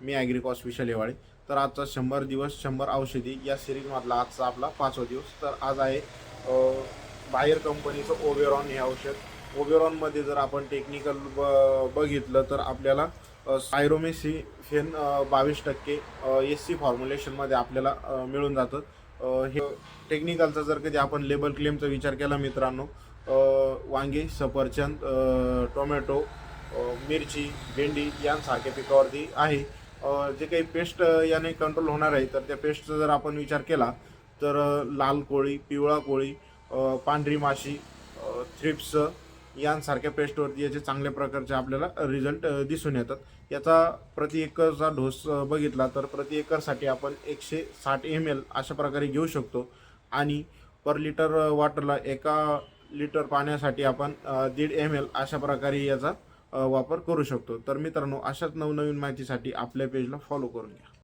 मी ॲग्रिकॉस विशाल हेवाळे. तर आजचा 100 दिवस 100 औषधी या सिरीजमधला आजचा आपला 5वा दिवस. तर आज आहे बायर कंपनीचं ओबेरॉन हे औषध. ओबेरॉनमध्ये जर आपण टेक्निकल बघितलं तर आपल्याला सायरोमेसिफेन 22% SC फॉर्म्युलेशनमध्ये आपल्याला मिळून जातं. हे टेक्निकलचा जर कधी आपण लेबल क्लेमचा विचार केला मित्रांनो, वांगे, सफरचंद, टोमॅटो, मिरची, भेंडी यांसारख्या पिकावरती आहे. जे काही पेस्ट याने कंट्रोल होणार आहे, तर त्या पेस्टचा जर आपण विचार केला तर लाल कोळी, पिवळा कोळी, पांढरी माशी, थ्रिप्स यांसारख्या पेस्टवरती याचे चांगल्या प्रकारचे आपल्याला रिझल्ट दिसून येतात. याचा प्रति एकरचा डोस बघितला तर प्रति एकरसाठी आपण 160 ml अशा प्रकारे घेऊ शकतो आणि पर लिटर वॉटरला 1 लिटर पाण्यासाठी आपण 1.5 ml अशा प्रकारे याचा वापर करू शकतो. तर मित्रांनो, अशाच नवनवीन माहितीसाठी आपल्या पेजला फॉलो करून घ्या.